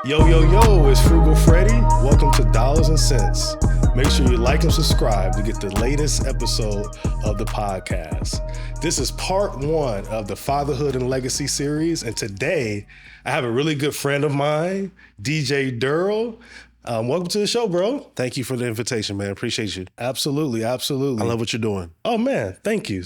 Yo, it's Frugal Freddy. Welcome to Dollars and Cents. Make sure you like and subscribe to get the latest episode of the podcast. This is part one of the Fatherhood and Legacy series, and today I have a really good friend of mine, DJ Durl. Welcome to the show, bro. Thank you for the invitation, man. Appreciate you. Absolutely. I love what you're doing. Oh, man. Thank you.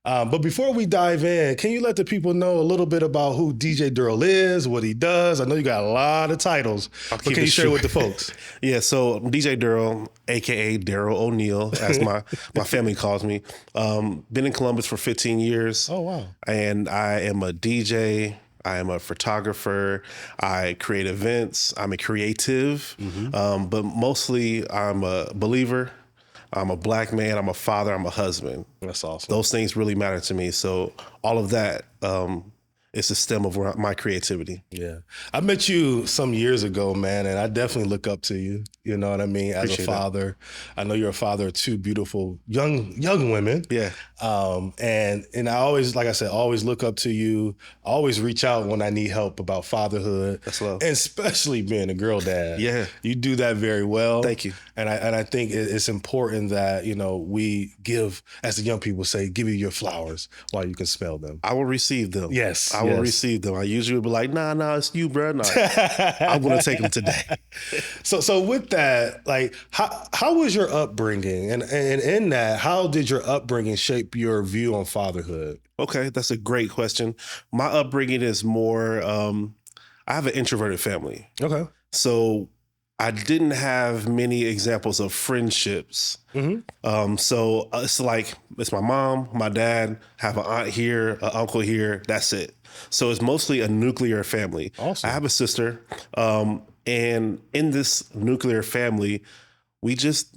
But before we dive in, can you let the people know a little bit about who DJ Durl is, what he does? I know you got a lot of titles, but can you share with the folks? Yeah, so DJ Durl, a.k.a. Daryl O'Neal, as my family calls me. Been in Columbus for 15 years. Oh, wow. And I am a DJ. I am a photographer. I create events. I'm a creative. But mostly I'm a believer. I'm a black man, I'm a father, I'm a husband. That's awesome. Those things really matter to me. So all of that is the stem of my creativity. Yeah. I met you some years ago, man, and I definitely look up to you. You know what I mean? As a father. I know you're a father of two beautiful young women. Yeah. And I always, like I said, always look up to you. I always reach out when I need help about fatherhood. That's love. And especially being a girl dad. Yeah. You do that very well. Thank you. And I think it's important that, you know, we give, as the young people say, give you your flowers while you can smell them. I will receive them. Yes. I will receive them. I usually would be like, nah, it's you, bro. Nah, I'm going to take them today. So with that, like, how was your upbringing? And in that, how did your upbringing shape your view on fatherhood? Okay, that's a great question. My upbringing is more, I have an introverted family. Okay. So I didn't have many examples of friendships. So it's like, it's my mom, my dad, have an aunt here, an uncle here, that's it. So it's mostly a nuclear family. Awesome. I have a sister, and in this nuclear family, we just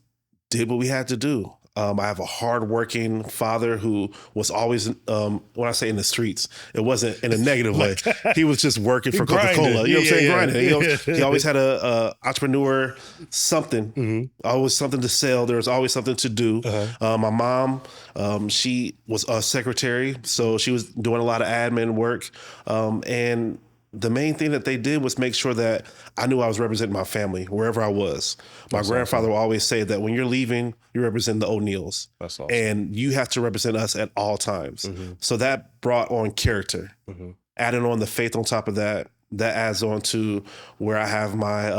did what we had to do. I have a hardworking father who was always, when I say in the streets, it wasn't in a negative way. He was just working for Coca-Cola. You know what I'm saying? Grinding. He always had a entrepreneur, something, always something to sell. There was always something to do. My mom, she was a secretary, so she was doing a lot of admin work. And the main thing that they did was make sure that I knew I was representing my family wherever I was. My grandfather will always say that when you're leaving, you represent the O'Neals. That's awesome. And you have to represent us at all times. So that brought on character. Adding on the faith on top of that, that adds on to where I have my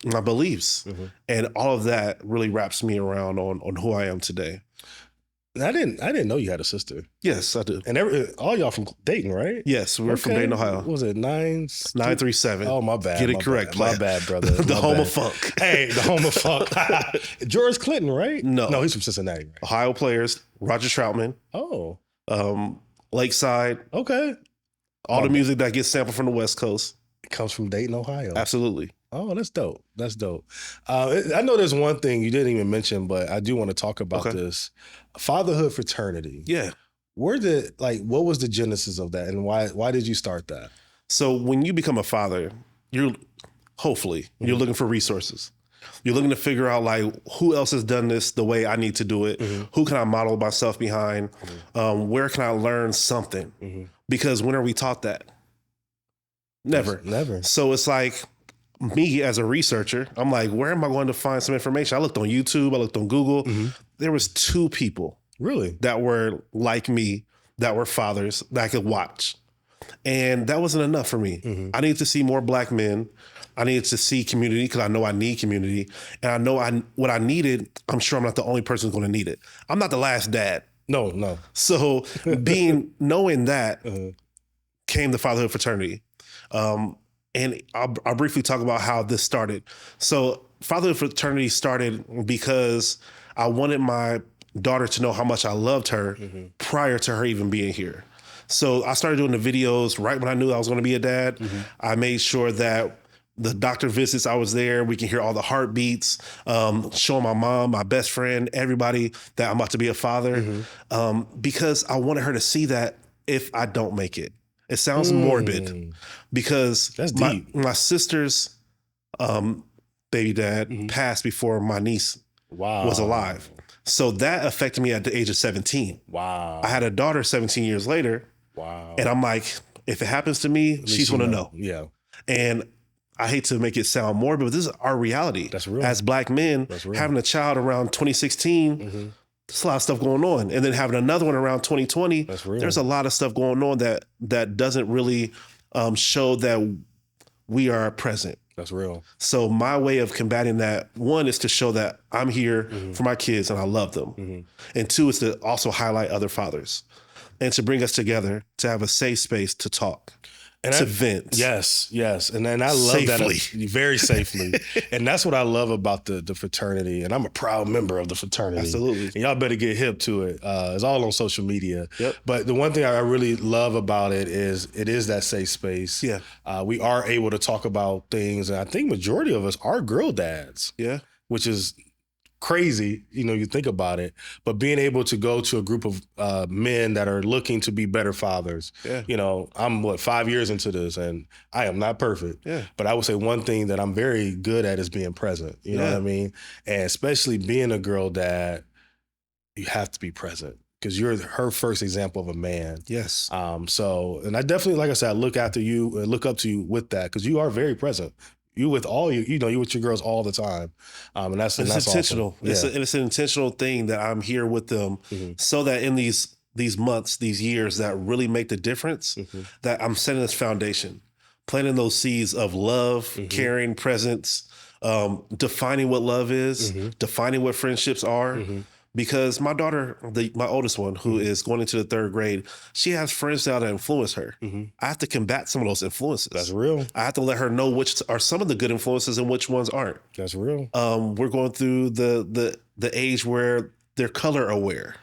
my beliefs. And all of that really wraps me around on who I am today. I didn't know you had a sister. Yes, I do. And all y'all from Dayton, right? Yes, we're from Dayton, Ohio. What was it 937? Oh, my bad. Get it correct. My bad, brother. The home of funk. Hey, the home of funk. George Clinton, right? No, he's from Cincinnati. Right? Ohio players. Roger Troutman. Oh, Lakeside. Okay. All the music that gets sampled from the West Coast. It comes from Dayton, Ohio. Absolutely. Oh, that's dope. That's dope. I know there's one thing you didn't even mention, but I do want to talk about this. Fatherhood Fraternity. Yeah. What was the genesis of that, and why did you start that? So when you become a father, you're looking for resources. You're looking to figure out like who else has done this the way I need to do it. Who can I model myself behind? Where can I learn something? Because when are we taught that? Never. So it's like me as a researcher, I'm like, where am I going to find some information? I looked on YouTube, I looked on Google. There was 2 people really that were like me, that were fathers that I could watch. And that wasn't enough for me. I needed to see more black men. I needed to see community because I know I need community. And I know what I needed, I'm sure I'm not the only person who's going to need it. I'm not the last dad. No. So knowing that came the Fatherhood Fraternity. And I'll briefly talk about how this started. So Fatherhood Fraternity started because I wanted my daughter to know how much I loved her prior to her even being here. So I started doing the videos right when I knew I was going to be a dad. I made sure that the doctor visits, I was there. We can hear all the heartbeats, showing my mom, my best friend, everybody that I'm about to be a father, because I wanted her to see that if I don't make it. It sounds morbid because that's deep. My sister's baby dad passed before my niece was alive. So that affected me at the age of 17. Wow. I had a daughter 17 years later. Wow. And I'm like, if it happens to me, she's going to know. Yeah. And I hate to make it sound morbid, but this is our reality. That's real. As Black men, having a child around 2016, there's a lot of stuff going on. And then having another one around 2020, there's a lot of stuff going on that doesn't really show that we are present. That's real. So my way of combating that, one, is to show that I'm here for my kids and I love them. And two, is to also highlight other fathers and to bring us together to have a safe space to talk. And to vent. Yes. And then I love safely. That very safely. And that's what I love about the fraternity. And I'm a proud member of the fraternity. Absolutely. And y'all better get hip to it. It's all on social media. Yep. But the one thing I really love about it is that safe space. Yeah. We are able to talk about things. And I think majority of us are girl dads. Yeah. Which is crazy, you think about it, but being able to go to a group of men that are looking to be better fathers. Yeah. I'm 5 years into this and I am not perfect. Yeah. But I would say one thing that I'm very good at is being present. You know what I mean? And especially being a girl dad, you have to be present because you're her first example of a man. Yes. And I definitely, like I said, I look up to you with that because you are very present. You with all you with your girls all the time, and that's intentional. Awesome. It's an intentional thing that I'm here with them, so that in these months, these years that really make the difference, that I'm setting this foundation, planting those seeds of love, caring, presence, defining what love is, defining what friendships are. Because my daughter, my oldest one, who is going into the 3rd grade, she has friends now that influence her. I have to combat some of those influences. That's real. I have to let her know which are some of the good influences and which ones aren't. That's real. We're going through the age where they're color aware.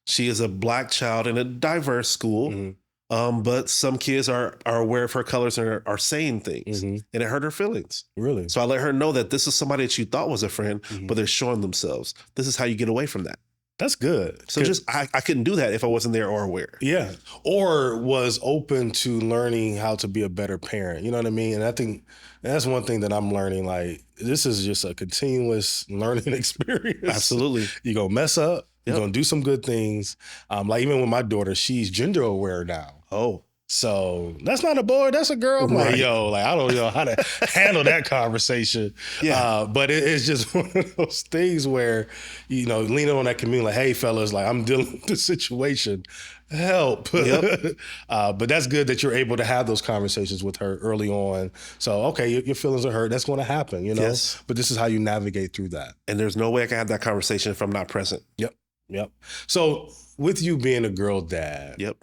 She is a Black child in a diverse school, but some kids are aware of her colors and are saying things, and it hurt her feelings. Really? So I let her know that this is somebody that you thought was a friend, but they're showing themselves. This is how you get away from that. That's good. So I couldn't do that if I wasn't there or aware. Yeah. Or was open to learning how to be a better parent. You know what I mean? And I think that's one thing that I'm learning. Like, this is just a continuous learning experience. Absolutely. You're going to mess up. You're going to do some good things. Like even with my daughter, she's gender aware now. Oh. So that's not a boy, that's a girl. I'm like, I don't know how to handle that conversation. Yeah. But it's just one of those things where, leaning on that community, like, hey, fellas, like I'm dealing with this situation. Help. Yep. But that's good that you're able to have those conversations with her early on. So, okay, your feelings are hurt. That's going to happen, Yes. But this is how you navigate through that. And there's no way I can have that conversation if I'm not present. Yep. So with you being a girl dad. Yep.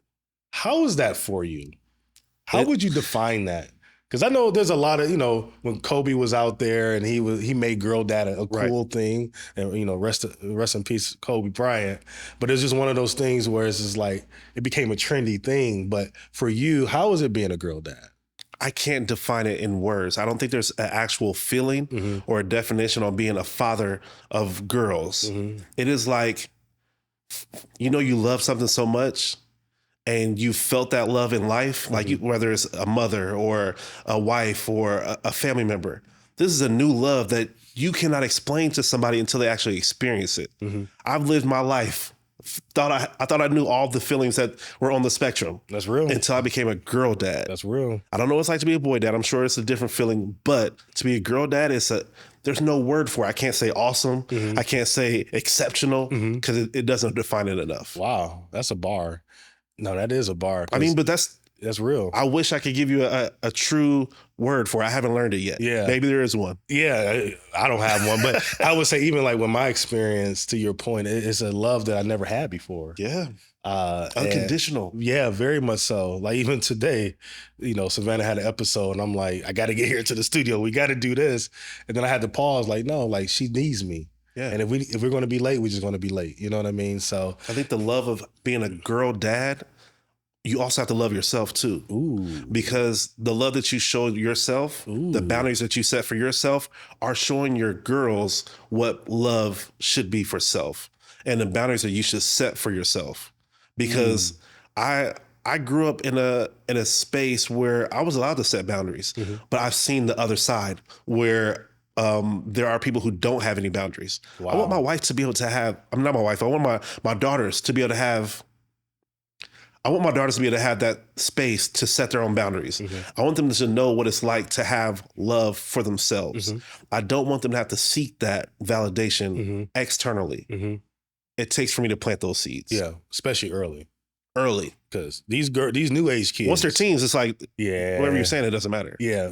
How is that for you? How would you define that? Because I know there's a lot of, when Kobe was out there and he made girl dad a cool thing, and rest in peace, Kobe Bryant. But it's just one of those things where it's just like it became a trendy thing. But for you, how is it being a girl dad? I can't define it in words. I don't think there's an actual feeling or a definition on being a father of girls. It is like, you love something so much. And you felt that love in life, like whether it's a mother or a wife or a family member. This is a new love that you cannot explain to somebody until they actually experience it. I've lived my life. I thought I knew all the feelings that were on the spectrum. That's real. Until I became a girl dad. That's real. I don't know what it's like to be a boy dad. I'm sure it's a different feeling, but to be a girl dad, there's no word for it. I can't say awesome. I can't say exceptional because it doesn't define it enough. Wow, that's a bar. No, that is a bar. I mean, but that's real. I wish I could give you a true word for it. I haven't learned it yet. Yeah. Maybe there is one. Yeah, I don't have one. But I would say even like with my experience, to your point, it's a love that I never had before. Yeah. Unconditional. Yeah, very much so. Like even today, Savannah had an episode and I'm like, I got to get here to the studio. We got to do this. And then I had to pause like, no, like she needs me. Yeah. And if we're going to be late, we're just going to be late. You know what I mean? So I think the love of being a girl dad, you also have to love yourself too. Ooh. Because the love that you show yourself, the boundaries that you set for yourself are showing your girls what love should be for self and the boundaries that you should set for yourself. Because I grew up in a space where I was allowed to set boundaries, but I've seen the other side where there are people who don't have any boundaries. Wow. I want my wife to be able to have, I'm not my wife, I want my daughters to be able to have I want my daughters to be able to have that space to set their own boundaries. I want them to know what it's like to have love for themselves. I don't want them to have to seek that validation externally. It takes for me to plant those seeds. Yeah, especially early. Because these new age kids, once they're teens, it's like, whatever you're saying, it doesn't matter. Yeah,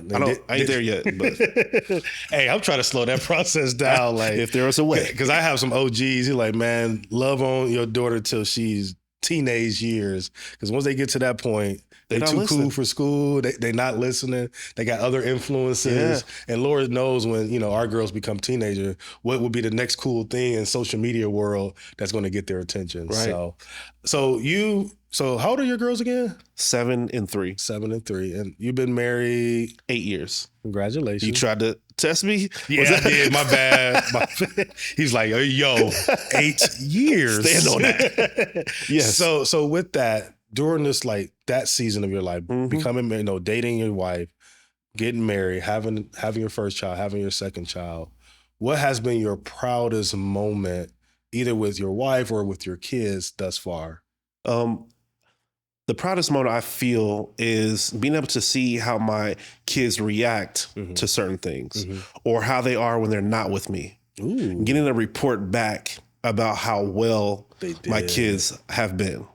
I ain't there yet. But hey, I'm trying to slow that process down. Like, if there was a way, because I have some OGs. You're like, man, love on your daughter till she's teenage years. Because once they get to that point, they're too cool for school. They're not listening. They got other influences. Yeah. And Lord knows when, our girls become teenagers, what would be the next cool thing in social media world that's going to get their attention. Right. So how old are your girls again? 7 and 3. 7 and 3. And you've been married 8 years. Congratulations. You tried to test me? Yeah, I did. My bad. He's like, yo, 8 years. Stand on that. Yes. So with that, during this, like that season of your life, becoming, dating your wife, getting married, having your first child, having your second child, what has been your proudest moment, either with your wife or with your kids thus far? The proudest moment I feel is being able to see how my kids react to certain things or how they are when they're not with me. Ooh. Getting a report back about how well my kids have been.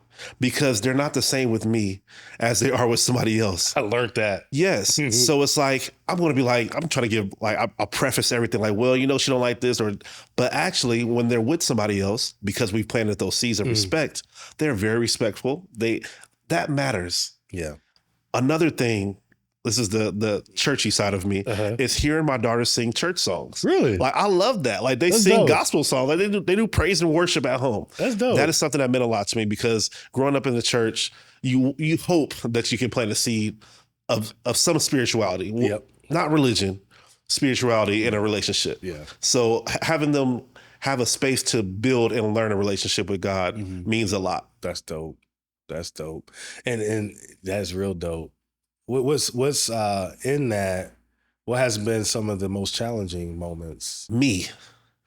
Because they're not the same with me as they are with somebody else. I learned that. Yes. So it's like, I'm going to be like, I'm trying to give, like, I'll preface everything like, well, she don't like this, but actually when they're with somebody else, because we've planted those seeds of respect, they're very respectful. That matters. Yeah. Another thing, this is the churchy side of me, is hearing my daughters sing church songs. Really? Like, I love that. Like, they sing gospel songs. Like, they do praise and worship at home. That's dope. That is something that meant a lot to me because growing up in the church, you hope that you can plant a seed of some spirituality. Yep. Not religion, spirituality in a relationship. Yeah. So having them have a space to build and learn a relationship with God means a lot. That's dope. And that's real dope. What's in that? What has been some of the most challenging moments? Me.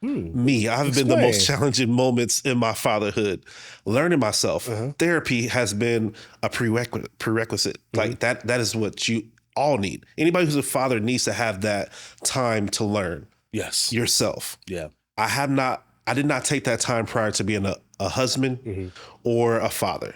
I've been the most challenging moments in my fatherhood. Learning myself. Therapy has been a prerequisite. Like that is what you all need. Anybody who's a father needs to have that time to learn. Yes. Yourself. Yeah. I did not take that time prior to being a husband or a father.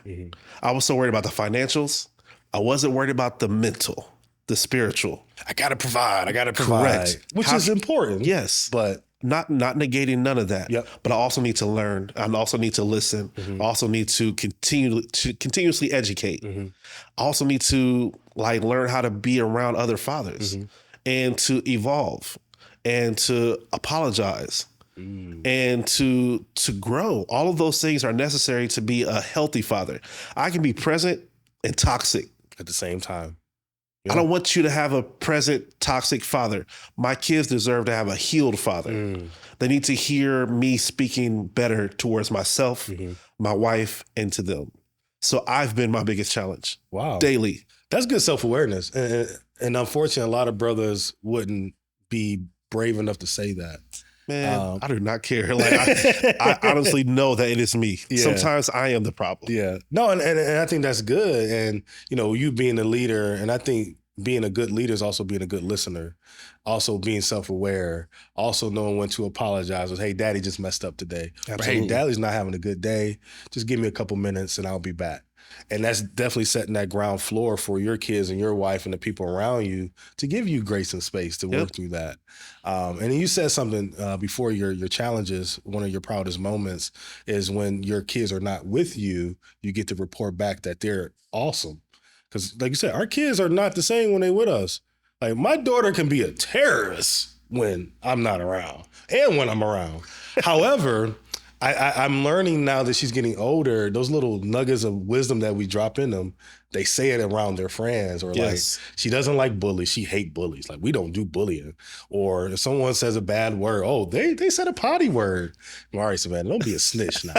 I was so worried about the financials. I wasn't worried about the mental, the spiritual. I got to provide. Correct. Which is important. Yes. But not negating none of that. Yep. But I also need to learn. I also need to listen. I also need to continuously educate. I also need to learn how to be around other fathers and to evolve and to apologize. And to grow. All of those things are necessary to be a healthy father. I can be present and toxic at the same time. I don't want you to have a present toxic father. My kids deserve to have a healed father. They need to hear me speaking better towards myself, my wife, and to them. So I've been my biggest challenge. Wow. Daily. That's good self-awareness. And unfortunately, a lot of brothers wouldn't be brave enough to say that. Man, I do not care. Like I honestly know that it is me. Yeah. Sometimes I am the problem. Yeah. No, and I think that's good. And, you being a leader, and I think being a good leader is also being a good listener, also being self-aware, also knowing when to apologize. Hey, daddy just messed up today. Or, hey, daddy's not having a good day. Just give me a couple minutes and I'll be back. And that's definitely setting that ground floor for your kids and your wife and the people around you to give you grace and space to work through that. And you said something before, your challenges, one of your proudest moments is when your kids are not with you, you get to report back that they're awesome. Because like you said, our kids are not the same when they're with us. Like my daughter can be a terrorist when I'm not around and when I'm around. However, I'm learning now that she's getting older, those little nuggets of wisdom that we drop in them, they say it around their friends. Or like, she doesn't like bullies. She hates bullies. Like, we don't do bullying. Or if someone says a bad word, they said a potty word. All right, Savannah, don't be a snitch now.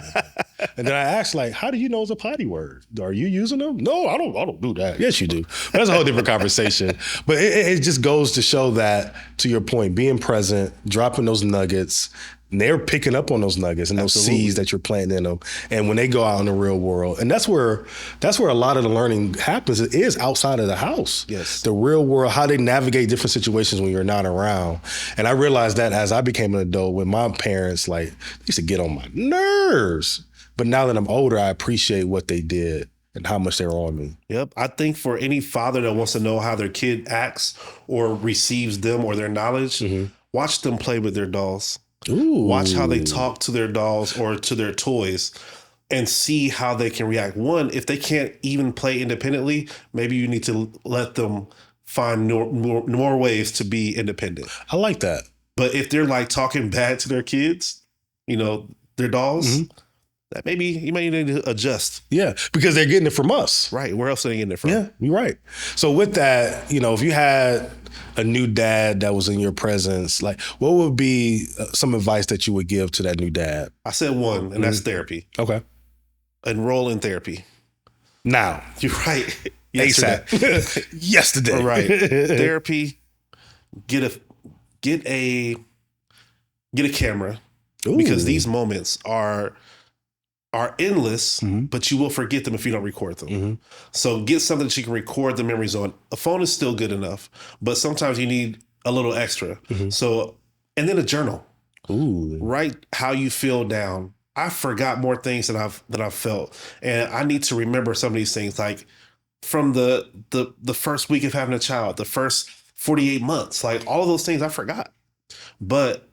And then I asked, like, how do you know it's a potty word? Are you using them? No, I don't do that. Yes, you do. But that's a whole different conversation. But it just goes to show that, to your point, being present, dropping those nuggets, And they're picking up on those nuggets and those seeds that you're planting in them. And when they go out in the real world, and that's where a lot of the learning happens. It is outside of the house. Yes. The real world, how they navigate different situations when you're not around. And I realized that as I became an adult with my parents, like, they used to get on my nerves. But now that I'm older, I appreciate what they did and how much they were on me. Yep. I think for any father that wants to know how their kid acts or receives them or their knowledge, watch them play with their dolls. Ooh. Watch how they talk to their dolls or to their toys and see how they can react. One, if they can't even play independently, maybe you need to let them find more ways to be independent. I like that. But if they're like talking bad to their kids, their dolls, that maybe you might need to adjust. Yeah, because they're getting it from us. Right. Where else are they getting it from? Yeah, you're right. So with that, if you had a new dad that was in your presence, like, what would be some advice that you would give to that new dad? I said one, and that's therapy. Okay. Enroll in therapy. Now. You're right. ASAP. Yesterday. All right. Therapy. Get a camera. Ooh. Because these moments are endless, but you will forget them if you don't record them. So get something that you can record the memories on. A phone is still good enough, but sometimes you need a little extra. So, and then a journal. Ooh. Write how you feel down. I forgot more things than I've felt, and I need to remember some of these things, like from the first week of having a child, the first 48 months, like all of those things I forgot. But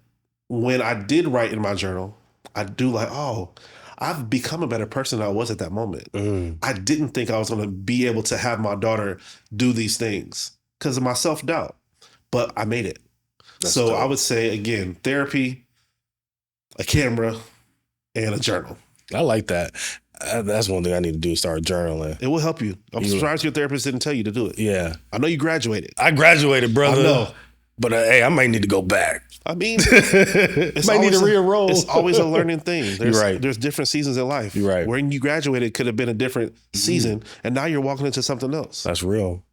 when I did write in my journal, I do like, oh, I've become a better person than I was at that moment. I didn't think I was going to be able to have my daughter do these things because of my self-doubt, but I made it. That's dope. I would say, again, therapy, a camera, and a journal. I like that. That's one thing I need to do, start journaling. It will help you. I'm surprised your therapist didn't tell you to do it. Yeah. I know you graduated. I graduated, brother. I know. But hey, I might need to go back. I mean, it's might need to re-enroll. It's always a learning thing. You're right. There's different seasons in life. You're right. When you graduated could have been a different season, and now you're walking into something else. That's real.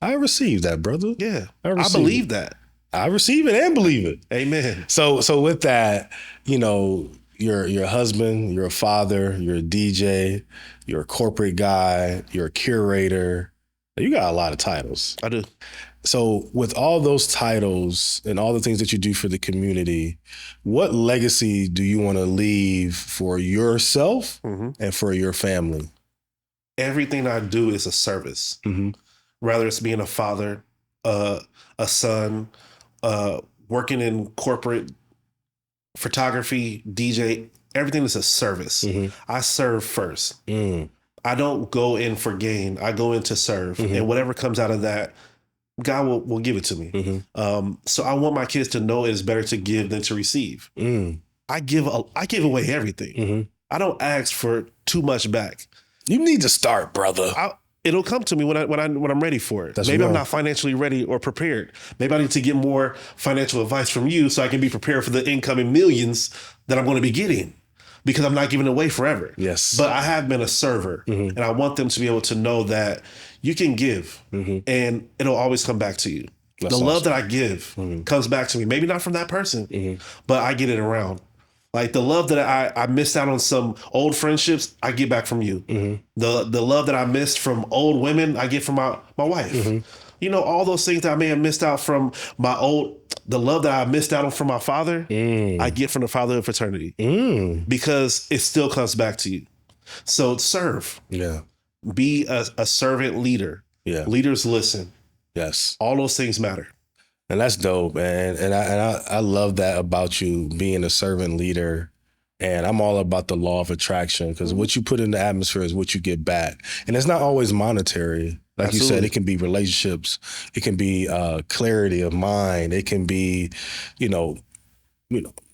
I received that, brother. Yeah. I believe that. I receive it and believe it. Amen. So with that, you're a husband, you're a father, you're a DJ, you're a corporate guy, you're a curator. You got a lot of titles. I do. So with all those titles and all the things that you do for the community, what legacy do you want to leave for yourself and for your family? Everything I do is a service. Whether it's being a father, a son, working in corporate photography, DJ, everything is a service. I serve first. I don't go in for gain. I go in to serve. And whatever comes out of that, God will give it to me. So I want my kids to know it is better to give than to receive. I give away everything. I don't ask for too much back. You need to start, brother. It'll come to me when I'm ready for it. Maybe I'm not financially ready or prepared. Maybe I need to get more financial advice from you so I can be prepared for the incoming millions that I'm going to be getting, because I'm not giving away forever. Yes. But I have been a server, and I want them to be able to know that you can give, and it'll always come back to you. That's the love awesome. that I give comes back to me. Maybe not from that person, but I get it around. Like the love that I missed out on some old friendships, I get back from you. The love that I missed from old women, I get from my wife. All those things that I may have missed out from the love that I missed out on from my father, I get from the Fatherhood Fraternity because it still comes back to you. So serve. Yeah. Be a servant leader. Yeah. Leaders listen. Yes. All those things matter. And that's dope, man. And I love that about you, being a servant leader. And I'm all about the law of attraction, because what you put in the atmosphere is what you get back. And it's not always monetary. Like you said, it can be relationships. It can be clarity of mind. It can be,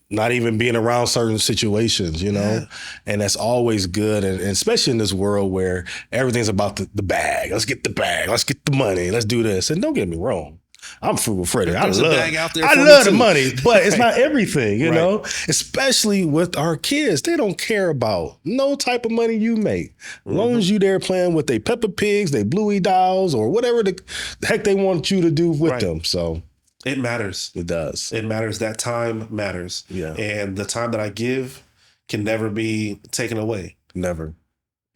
not even being around certain situations, and that's always good. And especially in this world where everything's about the bag. Let's get the bag. Let's get the money. Let's do this. And don't get me wrong, I'm Frugal Freddy. I love the money, but it's not everything, you know, especially with our kids. They don't care about no type of money you make. As long as you there playing with they Peppa Pigs, they Bluey dolls, or whatever the heck they want you to do with them. So It matters. It does. It matters. That time matters. Yeah. And the time that I give can never be taken away. Never.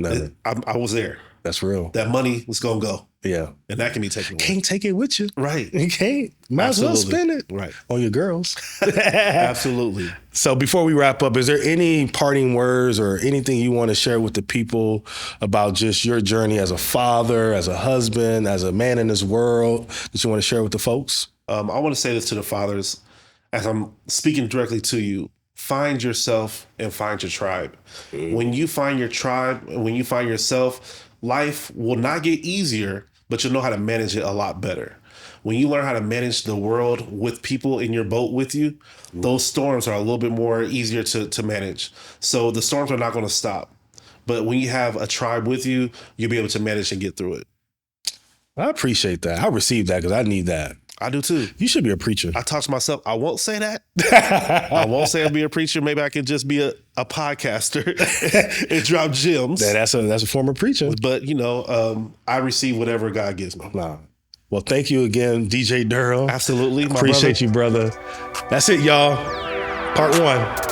I was there. That's real. That money was going to go. Yeah. And that can be taken away. Can't take it with you. Right. You can't. Might as well spend it. Right. On your girls. Absolutely. So before we wrap up, is there any parting words or anything you want to share with the people about just your journey as a father, as a husband, as a man in this world that you want to share with the folks? I want to say this to the fathers as I'm speaking directly to you. Find yourself and find your tribe. When you find your tribe and when you find yourself, life will not get easier, but you'll know how to manage it a lot better. When you learn how to manage the world with people in your boat with you, those storms are a little bit more easier to manage. So the storms are not going to stop. But when you have a tribe with you, you'll be able to manage and get through it. I appreciate that. I received that because I need that. I do too. You should be a preacher. I talk to myself. I won't say that. I won't say I'll be a preacher. Maybe I can just be a podcaster and drop gems. That's a form of preaching. But, I receive whatever God gives me. Nah. Well, thank you again, DJ Durl. Absolutely. Appreciate you, brother. That's it, y'all. Part 1.